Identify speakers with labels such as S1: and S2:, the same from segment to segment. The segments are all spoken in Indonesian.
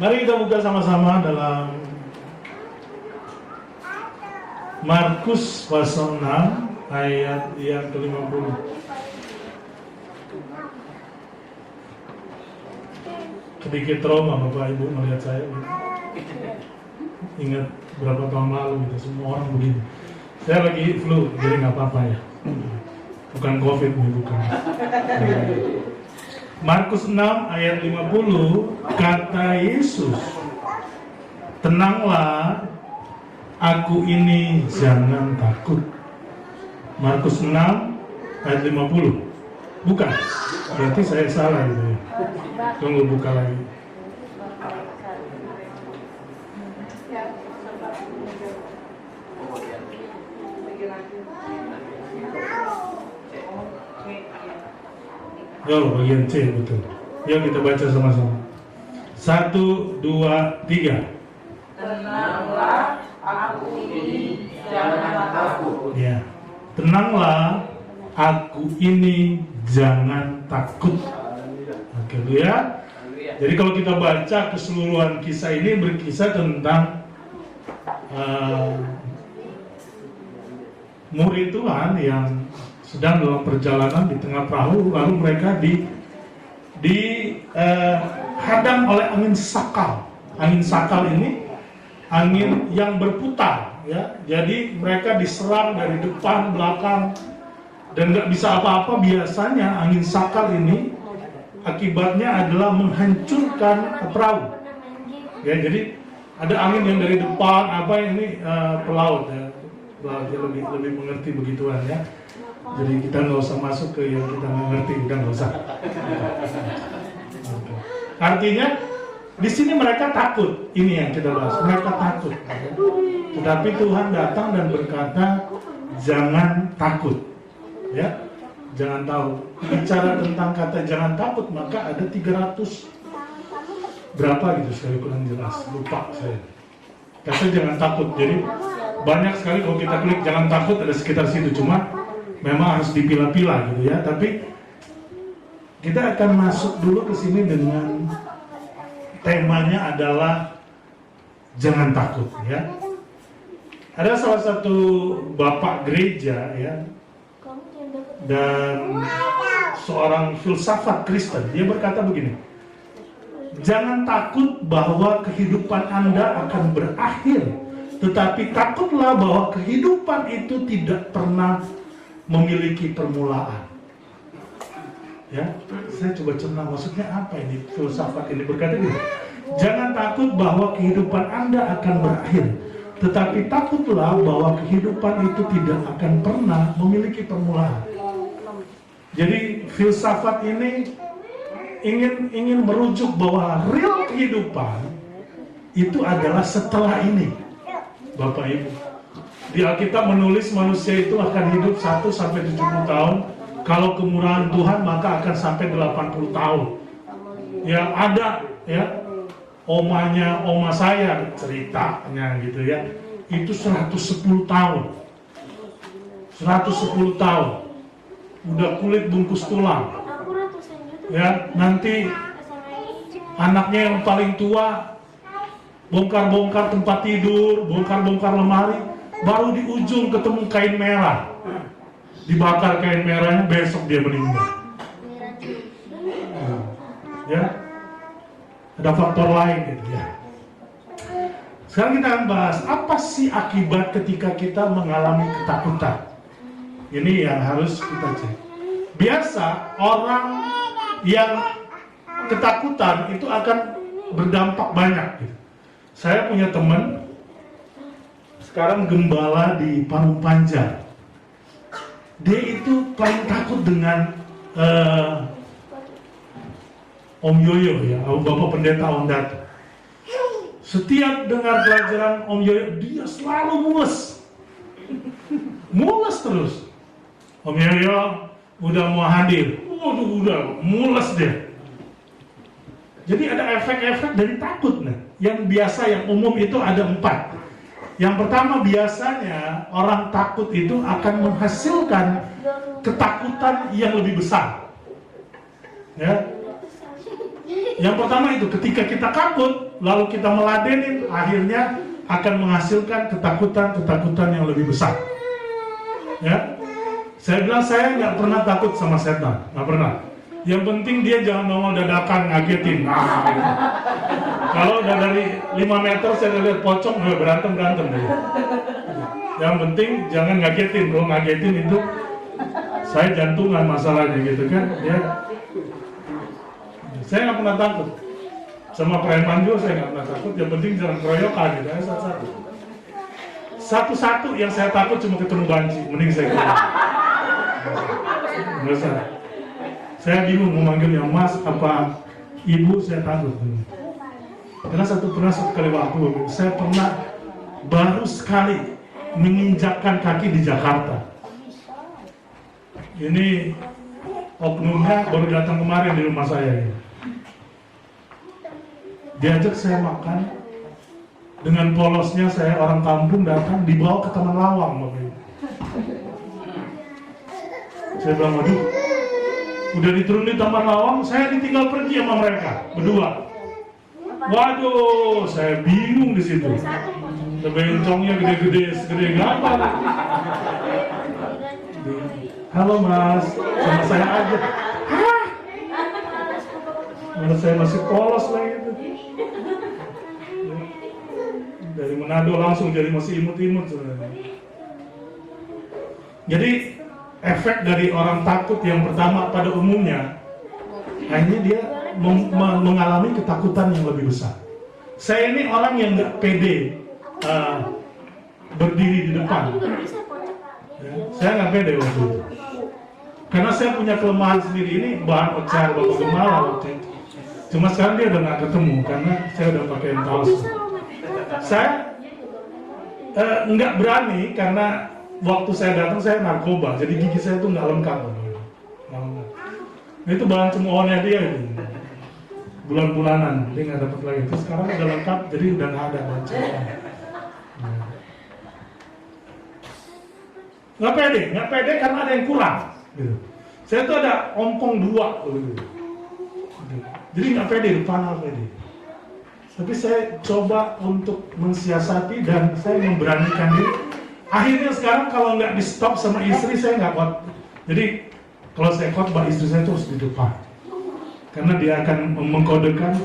S1: Mari kita buka sama-sama dalam Markus pasal 6 ayat yang ke-50. Sedikit trauma Bapak Ibu melihat saya gitu. Ingat berapa tahun lalu gitu, semua orang begini. Saya lagi flu, jadi nggak apa-apa ya. Bukan COVID nih, bukan. Markus 6 ayat 50, kata Yesus, tenanglah, aku ini, jangan takut. Markus 6 ayat 50. Bukan, berarti saya salah gitu ya. Tunggu buka lagi. Oh, bagian C, betul. Yuk kita baca sama-sama. 1, 2, 3.
S2: Tenanglah, aku ini, jangan takut.
S1: Ya, tenanglah, aku ini, jangan takut. Oke, ya. Jadi kalau kita baca keseluruhan kisah ini berkisah tentang murid Tuhan yang sedang dalam perjalanan di tengah perahu, lalu mereka dihadang oleh angin sakal. Angin sakal ini angin yang berputar, ya. Jadi mereka diserang dari depan, belakang, dan nggak bisa apa-apa. Biasanya angin sakal ini akibatnya adalah menghancurkan perahu. Ya, jadi ada angin yang dari depan, ini pelaut ya. Pelaut ya, lebih mengerti begituan ya. Jadi kita nggak usah masuk ke yang kita nggak ngerti, udah nggak usah. Artinya di sini mereka takut. Ini yang kita bahas. Mereka takut. Tetapi Tuhan datang dan berkata, jangan takut. Ya, jangan tahu. Bicara tentang kata jangan takut, maka ada 300 berapa gitu, saya kurang jelas, lupa saya. Kata jangan takut. Jadi banyak sekali kalau kita klik jangan takut ada sekitar situ. Cuma memang harus dipilah-pilah gitu ya. Tapi kita akan masuk dulu ke sini dengan temanya adalah jangan takut ya. Ada salah satu bapak gereja ya, dan seorang filsafat Kristen, dia berkata begini, jangan takut bahwa kehidupan Anda akan berakhir, tetapi takutlah bahwa kehidupan itu tidak pernah memiliki permulaan. Ya, saya coba cerna maksudnya apa ini filsafat ini, berkata gini, jangan takut bahwa kehidupan Anda akan berakhir, tetapi takutlah bahwa kehidupan itu tidak akan pernah memiliki permulaan. Jadi filsafat ini ingin merujuk bahwa real kehidupan itu adalah setelah ini. Bapak Ibu, di Alkitab menulis manusia itu akan hidup 1 sampai 70 tahun. Kalau kemurahan Tuhan maka akan sampai 80 tahun. Ya ada ya, oma saya ceritanya gitu ya, itu 110 tahun. 110 tahun. Udah kulit bungkus tulang. Ya, nanti anaknya yang paling tua bongkar-bongkar tempat tidur, bongkar-bongkar lemari, baru di ujung ketemu kain merah. Dibakar kain merahnya, besok dia meninggal. Ya. Ada faktor lain gitu ya. Sekarang kita akan bahas apa sih akibat ketika kita mengalami ketakutan. Ini yang harus kita cek. Biasa orang yang ketakutan itu akan berdampak banyak gitu. Saya punya teman sekarang gembala di Parung Panjang. Dia itu paling takut dengan Om Yoyo ya, Bapak Pendeta Ondat. Setiap dengar pelajaran Om Yoyo, dia selalu mules terus. Om Yoyo udah mau hadir, udah mules dia. Jadi ada efek-efek dari takut nih. Yang biasa, yang umum itu ada 4. Yang pertama, biasanya orang takut itu akan menghasilkan ketakutan yang lebih besar. Ya. Yang pertama itu, ketika kita takut, lalu kita meladenin, akhirnya akan menghasilkan ketakutan yang lebih besar. Ya, saya bilang saya nggak pernah takut sama setan, nggak pernah. Yang penting dia jangan nongol dadakan ngagetin. Nah, gitu. Kalau udah dari 5 meter saya lihat pocong, berantem deh. Yang penting jangan ngagetin. Kalau ngagetin itu saya jantungan masalahnya gitu kan. Ya, saya nggak pernah takut. Sama preman juga saya nggak pernah takut. Yang penting jangan keroyokan gitu. Satu-satu yang saya takut cuma ketemu banci. Mending saya keluar. Nggak usah. Saya bingung mau manggil yang mas apa ibu, saya takut. Karena pernah satu kali waktu saya pernah baru sekali menginjakkan kaki di Jakarta. Ini oknumnya baru datang kemarin di rumah saya. Diajak saya makan, dengan polosnya saya orang kampung datang dibawa ke Taman Lawang. Saya bilang, waduh, udah diturun di Taman Lawang, saya ditinggal pergi sama mereka berdua. Waduh, saya bingung di situ. Bencongnya gede-gede, segede apa? Halo mas, sama saya aja. Hah? Mana saya masih polos lagi itu. Dari Manado langsung jadi masih imut-imut sebenarnya. Jadi efek dari orang takut yang pertama pada umumnya, akhirnya dia mengalami ketakutan yang lebih besar. Saya ini orang yang nggak pede berdiri di depan. Ya, saya nggak pede waktu itu. Karena saya punya kelemahan sendiri, ini bahan ocar Bapak Gemala waktu itu. Cuma sekarang dia udah nggak ketemu karena saya udah pakai taos. Saya nggak berani karena waktu saya datang saya narkoba, jadi gigi saya tuh nggak lengkap. Nah, itu bahan cemoohnya dia itu. Bulan-bulanan dia nggak dapat lagi. Terus sekarang udah lengkap, jadi udah nggak ada bahan cemooh. Nggak pede karena ada yang kurang. Gitu. Saya tuh ada ompong 2 gitu. Jadi nggak pede, depan pede. Tapi saya coba untuk mensiasati dan saya memberanikan diri. Akhirnya sekarang kalau nggak di stop sama istri saya nggak kuat. Jadi kalau saya khotbah istri saya terus di depan. Karena dia akan mengkodekan,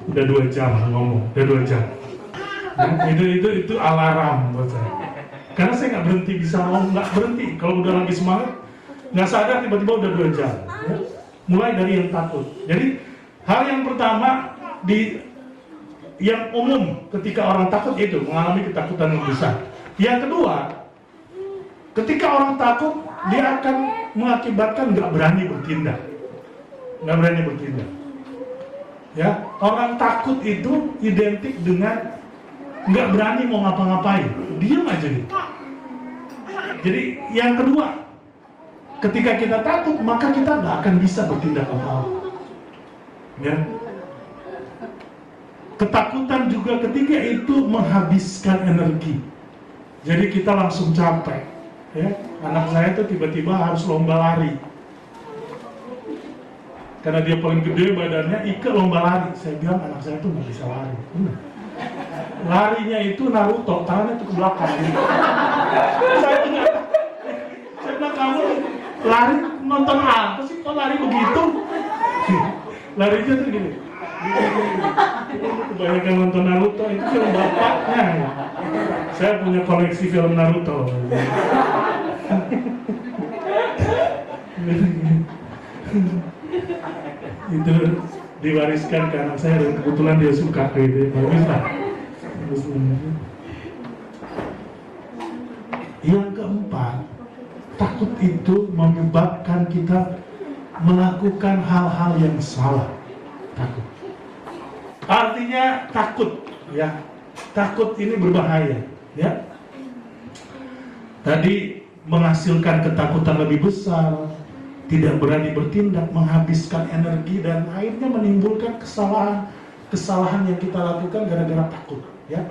S1: udah 2 jam ngomong, udah 2 jam. Nah, itu alarm buat saya. Karena saya nggak berhenti bisa ngomong, nggak berhenti. Kalau udah lagi semangat, nggak sadar tiba-tiba udah 2 jam. Ya. Mulai dari yang takut. Jadi hal yang pertama yang umum ketika orang takut itu mengalami ketakutan yang besar. Yang kedua, ketika orang takut dia akan mengakibatkan nggak berani bertindak. Ya, orang takut itu identik dengan nggak berani mau ngapa-ngapain, diam aja gitu. Jadi yang kedua, ketika kita takut maka kita nggak akan bisa bertindak apa-apa. Ya. Ketakutan juga ketiga itu menghabiskan energi. Jadi kita langsung capek. Ya. Anak saya tuh tiba-tiba harus lomba lari. Karena dia paling gede badannya, ikut lomba lari. Saya bilang anak saya tuh nggak bisa lari. Larinya itu Naruto, tangannya tuh ke belakang. Saya bilang kamu lari nonton apa sih? Kok lari begitu? Larinya tuh gini. Kebanyakan nonton Naruto, itu film bapaknya. Saya punya koleksi film Naruto. Itu diwariskan ke anak saya dan kebetulan dia suka gitu. Bagus lah. Yang keempat, takut itu menyebabkan kita melakukan hal-hal yang salah. Takut. Artinya takut, ya. Takut ini berbahaya, ya. Tadi menghasilkan ketakutan lebih besar, tidak berani bertindak, menghabiskan energi dan akhirnya menimbulkan kesalahan yang kita lakukan gara-gara takut, ya.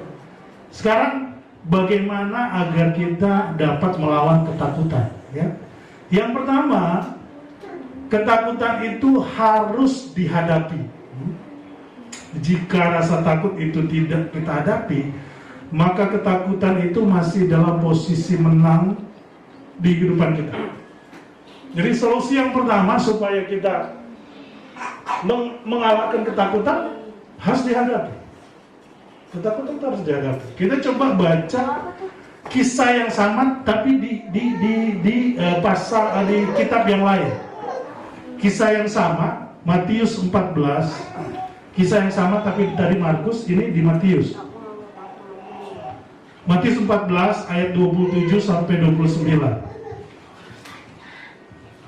S1: Sekarang bagaimana agar kita dapat melawan ketakutan, ya? Yang pertama, ketakutan itu harus dihadapi. Jika rasa takut itu tidak kita hadapi, maka ketakutan itu masih dalam posisi menang di kehidupan kita. Jadi solusi yang pertama supaya kita mengalahkan ketakutan harus dihadapi. Ketakutan itu harus dihadapi. Kita coba baca kisah yang sama tapi di kitab yang lain. Kisah yang sama, Matius 14. Kisah yang sama tapi dari Markus, ini di Matius. Matius 14 ayat 27 sampai 29.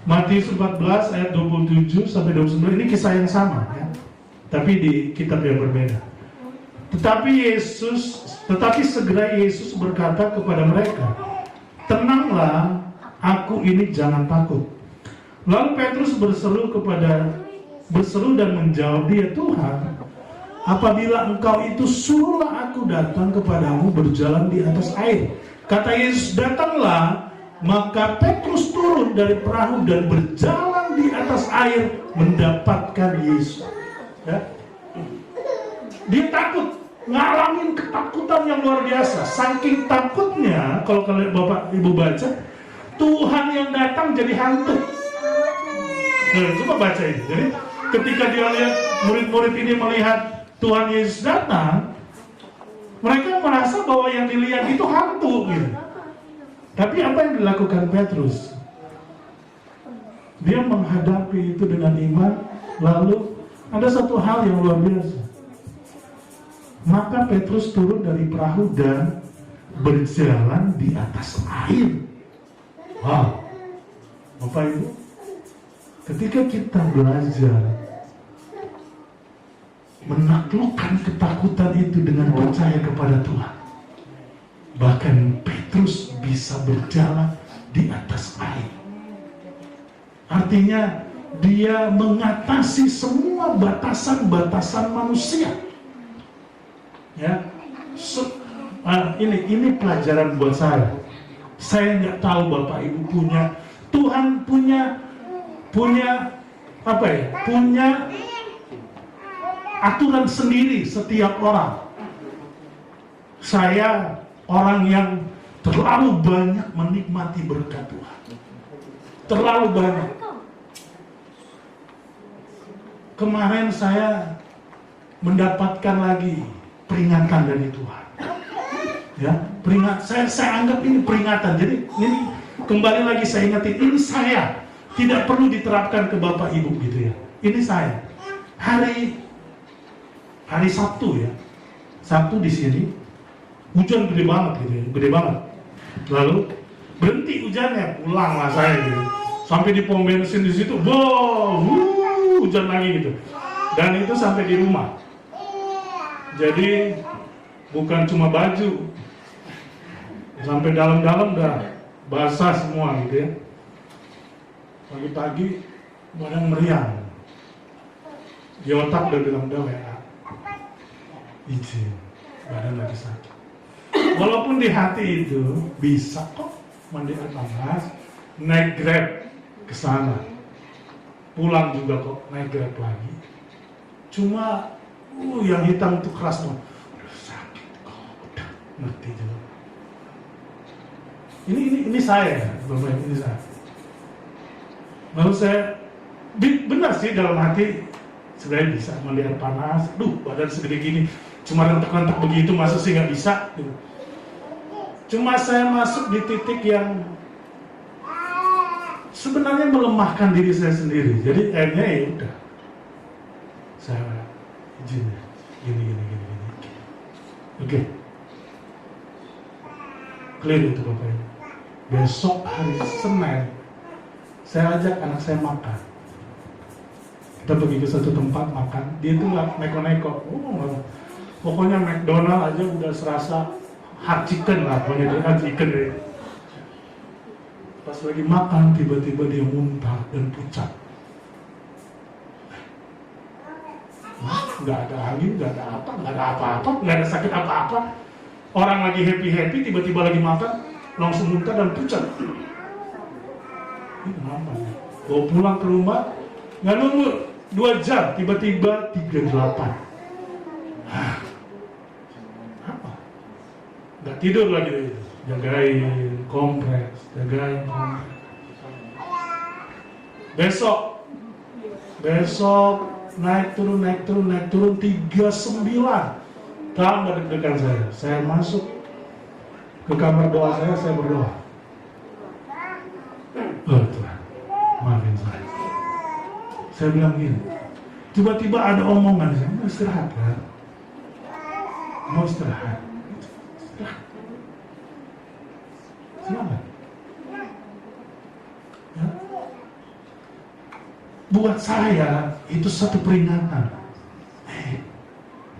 S1: Matius 14 ayat 27 sampai 29, ini kisah yang sama ya. Tapi di kitab yang berbeda. Tetapi segera Yesus berkata kepada mereka, "Tenanglah, aku ini, jangan takut." Lalu Petrus berseru dan menjawab dia, "Tuhan, apabila engkau itu, suruhlah aku datang kepadamu berjalan di atas air." Kata Yesus, "Datanglah." Maka Petrus turun dari perahu dan berjalan di atas air mendapatkan Yesus. Ya. Dia takut, ngalamin ketakutan yang luar biasa. Saking takutnya, kalau kalian Bapak Ibu baca, Tuhan yang datang jadi hantu. Nah, coba baca ini. Jadi ketika dia lihat murid-murid ini melihat Tuhan Yesus datang, mereka merasa bahwa yang dilihat itu hantu gitu. Tapi apa yang dilakukan Petrus? Dia menghadapi itu dengan iman. Lalu ada satu hal yang luar biasa. Maka Petrus turun dari perahu dan berjalan di atas air. Wow, Bapak Ibu, ketika kita belajar menaklukkan ketakutan itu dengan percaya kepada Tuhan, bahkan Petrus bisa berjalan di atas air. Artinya dia mengatasi semua batasan-batasan manusia. Ya, ini pelajaran buat saya. Saya nggak tahu Bapak Ibu Tuhan punya apa ya? Punya aturan sendiri setiap orang. Saya orang yang terlalu banyak menikmati berkat Tuhan. Terlalu banyak. Kemarin saya mendapatkan lagi peringatan dari Tuhan. Ya, saya anggap ini peringatan. Jadi ini kembali lagi saya ingatin, ini saya. Tidak perlu diterapkan ke Bapak Ibu gitu ya. Ini saya. Hari Sabtu ya. Sabtu di sini hujan gede banget gitu ya, gede banget. Lalu berhenti hujannya, pulanglah saya gitu. Sampai di pom bensin di situ, hujan lagi gitu. Dan itu sampai di rumah. Jadi bukan cuma baju, sampai dalam-dalam udah basah semua gitu ya. Pagi-pagi badan meriang. Di otak udah bilang, udah WA, izin, badan lagi sakit. Walaupun di hati itu bisa kok mandi air panas, naik Grab ke sana, pulang juga kok naik Grab lagi. Cuma yang hitam itu keras banget. Udah sakit kok, udah ngerti juga. Ini saya, Bapak, ini saya. Lalu saya benar sih dalam hati, sebenarnya bisa mandi air panas. Badan segede gini, cuma rentak-rentak begitu, masa sih nggak bisa? Gitu. Cuma saya masuk di titik yang sebenarnya melemahkan diri saya sendiri. Jadi akhirnya ya udah, saya izin gini. Oke. Clear itu Bapak Ibu. Besok hari Senin saya ajak anak saya makan. Kita pergi ke satu tempat makan. Dia tuh nggak neko-neko. Pokoknya McDonald aja udah serasa hot chicken lah, pokoknya dia hot chicken deh. Pas lagi makan, tiba-tiba dia muntah dan pucat. Nggak ada angin, nggak ada apa-apa, nggak ada sakit apa-apa. Orang lagi happy-happy, tiba-tiba lagi makan, langsung muntah dan pucat. Ini kenapa? Bawa pulang ke rumah, nggak nunggu 2 jam, tiba-tiba 38. nggak tidur lagi, jagain kompres. Besok naik turun 39. Tambah deg-degan saya masuk ke kamar doa saya berdoa. Oh Tuhan, maafin saya. Saya bilang gini, tiba-tiba ada omongan, saya mau istirahat kan? Mau istirahat. Selamat. Ya. Buat saya itu satu peringatan.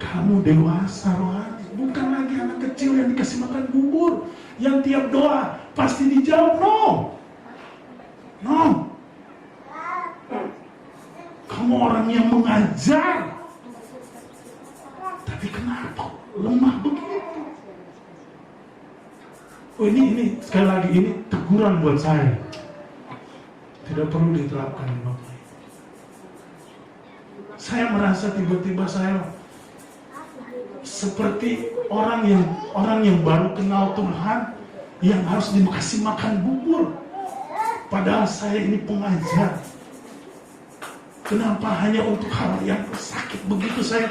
S1: Kamu dewasa rohani, bukan lagi anak kecil yang dikasih makan bubur, yang tiap doa pasti dijawab. No. Kamu orang yang mengajar, tapi kenapa lemah begitu? Oh ini sekali lagi ini teguran buat saya. Tidak perlu diterapkan di Bapak. Saya merasa tiba-tiba saya seperti orang yang baru kenal Tuhan, yang harus dikasih makan bubur. Padahal saya ini pengajar. Kenapa hanya untuk hal yang sakit begitu saya?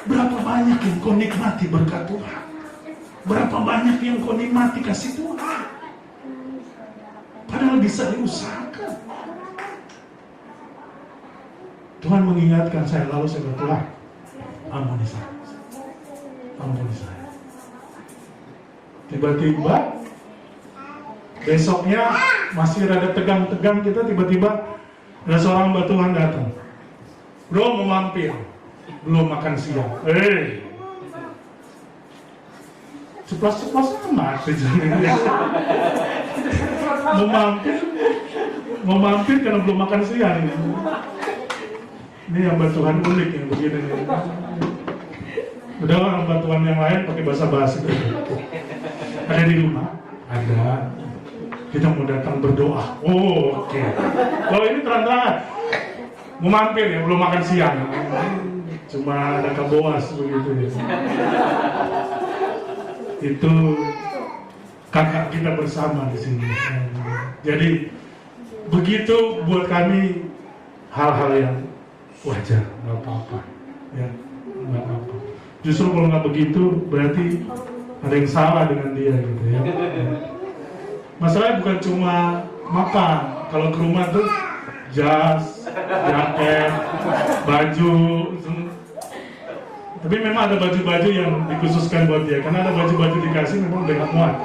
S1: Berapa banyak yang kau nikmati berkat Tuhan? Berapa banyak yang kau nikmati kasih Tuhan? Padahal bisa diusahakan. Tuhan mengingatkan saya, lalu saya berdoa, ampuni saya. Tiba-tiba besoknya masih rada tegang-tegang kita, tiba-tiba ada seorang hamba Tuhan datang. Bro, mau mampir, belum makan siang. Ceplas-ceplas amat mau mampir karena belum makan siang. Ini hamba Tuhan unik yang begini. Udah hamba Tuhan yang lain pakai bahasa basi. Ada di rumah? Ada. Kita mau datang berdoa. Oh, oke. Kalau ini terang-terangan mau mampir ya, belum makan siang. Cuma ada kaboas begitu ya. Itu kakak kita bersama di sini. Jadi begitu buat kami hal-hal yang wajar, nggak apa-apa. Ya, nggak apa-apa. Justru kalau nggak begitu berarti ada yang salah dengan dia gitu ya. Masalahnya bukan cuma makan. Kalau ke rumah tuh jas, jaket, baju. Tapi memang ada baju-baju yang dikhususkan buat dia. Karena ada baju-baju dikasih memang udah nggak muat.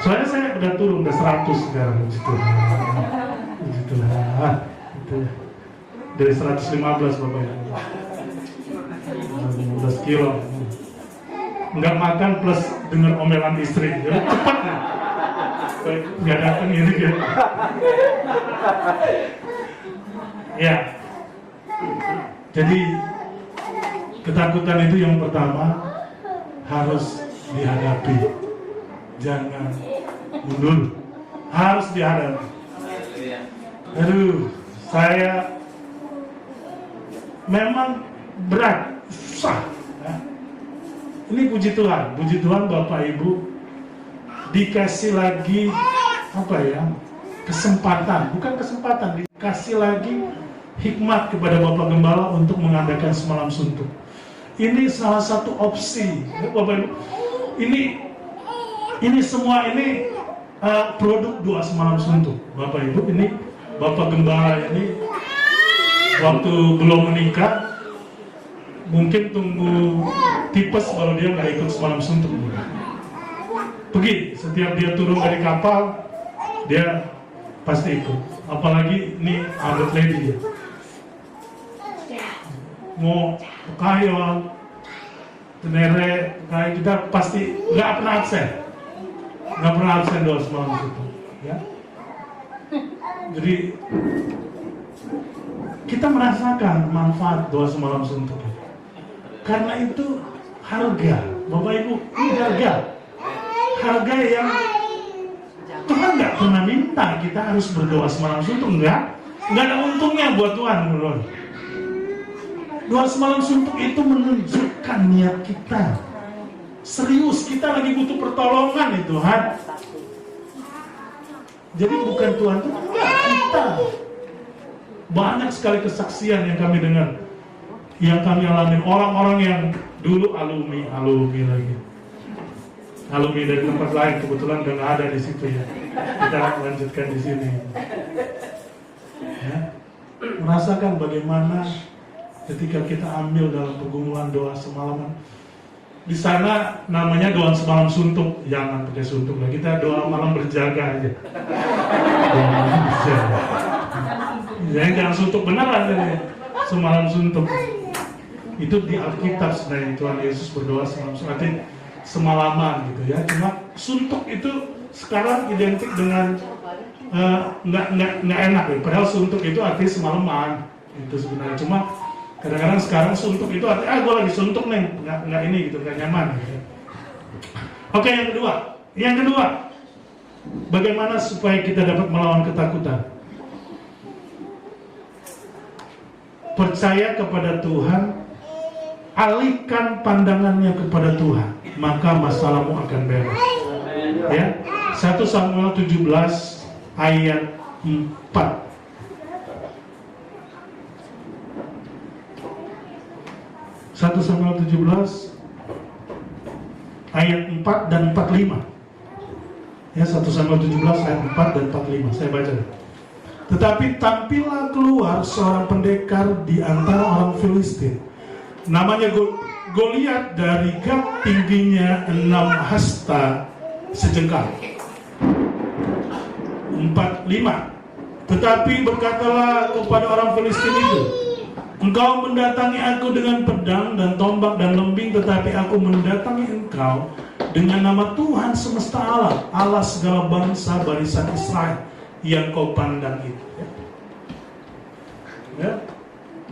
S1: Soalnya saya udah turun, udah 100 sekarang. Gitu lah. Dari 115 Bapak ya. 15 kilo. Nggak makan plus dengar omelan istri. Jadi cepat nih. Nggak datang ini gitu. Ya. Jadi ketakutan itu yang pertama harus dihadapi. Jangan mundur. Harus dihadapi. Aduh, saya memang berat, susah. Ya. Ini puji Tuhan Bapak Ibu dikasih lagi kesempatan, dikasih lagi hikmat kepada Bapak Gembala untuk mengadakan semalam suntuk. Ini salah satu opsi, Bapak Ibu. Ini semua ini produk doa semalam suntuk, Bapak Ibu. Ini Bapak Gembala ini waktu belum menikah mungkin tunggu tipes kalau dia nggak ikut semalam suntuk. Pergi, setiap dia turun dari kapal, dia pasti ikut. Apalagi ini Albert Lady ya. Mau ke Kayon, Tenere, kita pasti nggak pernah absen doa semalam suntuk. Ya. Jadi kita merasakan manfaat doa semalam suntuk. Karena itu harga, Bapak Ibu, ini harga yang Tuhan nggak pernah minta kita harus berdoa semalam suntuk, nggak ada untungnya buat Tuhan, bro. Doa semalam suntuk itu menunjukkan niat kita Serius, kita lagi butuh pertolongan nih Tuhan. Jadi bukan Tuhan itu, enggak, kita. Banyak sekali kesaksian yang kami dengar, yang kami alami, orang-orang yang dulu alumni lagi. Alumni dari tempat lain, kebetulan udah nggak ada di situ ya. Kita lanjutkan di sini. Ya. Merasakan bagaimana ketika kita ambil dalam pergumulan doa semalaman. Di sana namanya doa semalam suntuk, jangan pakai suntuk lah. Kita doa malam berjaga aja. Doa malam berjaga. Jangan suntuk beneran ini. Semalam suntuk. Itu di Alkitab sebenarnya Tuhan Yesus berdoa semalam suntuk. Artinya semalaman gitu ya. Cuma suntuk itu sekarang identik dengan nggak enak ya. Padahal suntuk itu artinya semalaman. Itu sebenarnya cuma kadang-kadang sekarang suntuk itu artinya gue lagi suntuk nih, nggak ini gitu, nggak nyaman gitu. Oke, yang kedua, bagaimana supaya kita dapat melawan ketakutan? Percaya kepada Tuhan, alihkan pandangannya kepada Tuhan, maka masalahmu akan beres. Ya, 1 Samuel 17 ayat 4. 1 Samuel 17 ayat 4 dan 45. Ya, 1 Samuel 17 ayat 4 dan 45. Saya baca. Tetapi tampillah keluar seorang pendekar di antara orang Filistin. Namanya Goliat, dari Gat, tingginya 6 hasta sejengkal. 45. Tetapi berkatalah kepada orang Filistin itu, engkau mendatangi aku dengan pedang dan tombak dan lembing, tetapi aku mendatangi engkau dengan nama Tuhan semesta alam, Allah segala bangsa barisan Israel yang kau pandang itu. Ya.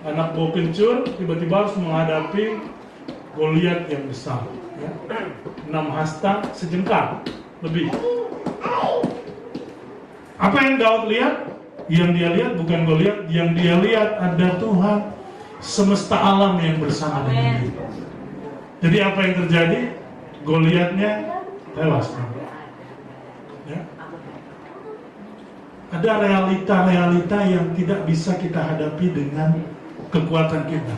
S1: Anak bau kencur tiba-tiba harus menghadapi Goliat yang besar. Ya. 6 hasta sejengkal lebih. Apa yang Daud lihat? Yang dia lihat bukan Goliat, yang dia lihat ada Tuhan semesta alam yang bersama dengan dia. Jadi apa yang terjadi? Goliatnya tewas. Ya. Ada realita-realita yang tidak bisa kita hadapi dengan kekuatan kita.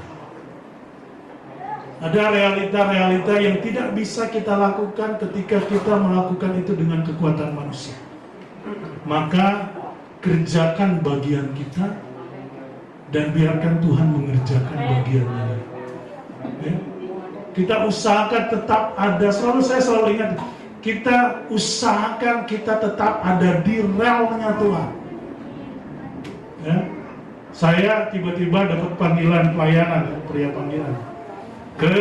S1: Ada realita-realita yang tidak bisa kita lakukan ketika kita melakukan itu dengan kekuatan manusia. Maka kerjakan bagian kita dan biarkan Tuhan mengerjakan bagiannya. Ya. Kita usahakan tetap ada, saya selalu ingat, kita usahakan kita tetap ada di relnya Tuhan. Ya. Saya tiba-tiba dapat panggilan pelayanan, pria panggilan ke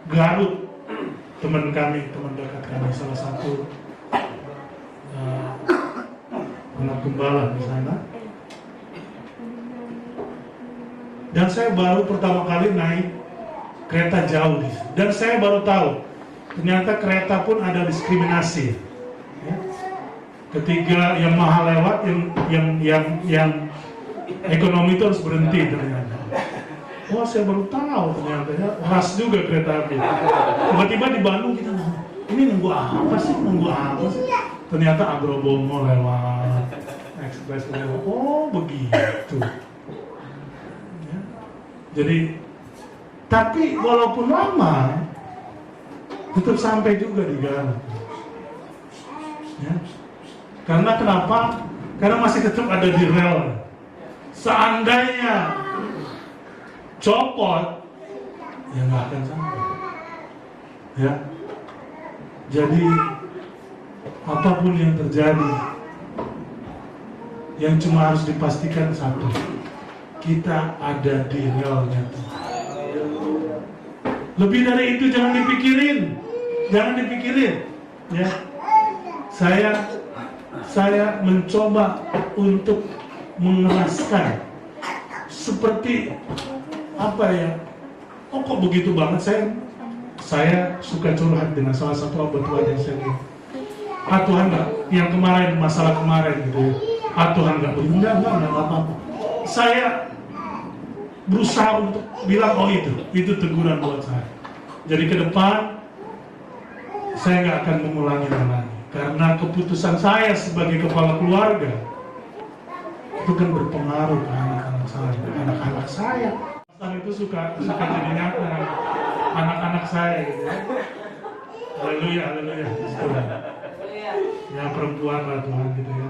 S1: Garut, teman dekat kami, salah satu anak gembala di sana. Dan saya baru pertama kali naik kereta jauh di sana. Dan saya baru tahu ternyata kereta pun ada diskriminasi. Ya. Ketika yang mahal lewat, yang ekonomi itu harus berhenti ternyata. Wah, saya baru tahu ternyata ya, ras juga kereta api. Tiba-tiba di Bandung kita ini nunggu apa sih? Ternyata Agrobomo lewat, Express lewat. Oh begitu. Ya. Jadi, tapi walaupun lama, tetap sampai juga di Garut. Ya. Karena kenapa? Karena masih tetap ada di rel. Seandainya copot, ya nggak akan sampai. Ya. Jadi apapun yang terjadi, yang cuma harus dipastikan satu, kita ada di relnya Tuhan. Lebih dari itu jangan dipikirin, ya. Saya mencoba untuk mengeraskan, seperti apa ya? Oh kok begitu banget? Saya suka curhat dengan salah satu obat Tuhan yang saya lihat. Tuhan nggak, yang kemarin, masalah kemarin gitu ya. Tuhan nggak begini, enggak apa-apa. Saya berusaha untuk bilang, oh itu teguran buat saya. Jadi ke depan saya nggak akan mengulanginya lagi, karena keputusan saya sebagai kepala keluarga itu kan berpengaruh ke anak-anak saya. Pastor itu suka jadinya anak-anak saya gitu ya. Haleluya, haleluya. Ya perempuan lah Tuhan gitu ya.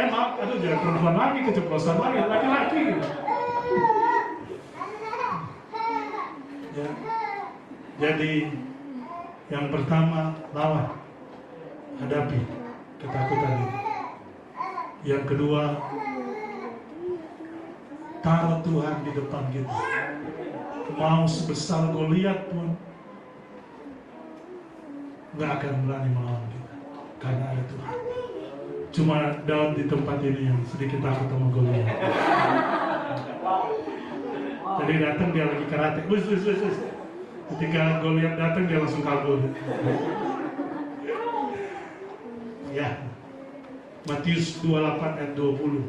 S1: Maaf, aduh jangan perempuan lagi, keceplosan lagi, laki-laki gitu. Ya. Jadi yang pertama, lawan, hadapi ketakutan itu. Yang kedua, taruh Tuhan di depan kita. Mau sebesar Goliat pun nggak akan berani melawan kita, karena ada Tuhan. Cuma Daud di tempat ini yang sedikit takut sama Goliat. Jadi datang dia lagi karate, wis. Ketika Goliat datang dia langsung kabur. Ya, Matius 28 ayat 20.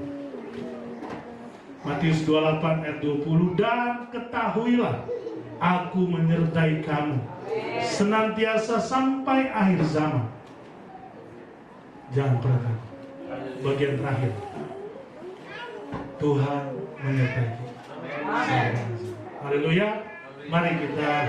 S1: Matius 28 ayat 20, dan ketahuilah aku menyertai kamu senantiasa sampai akhir zaman. Jangan pernah takut. Bagian terakhir, Tuhan menyertai kita. Haleluya. Mari kita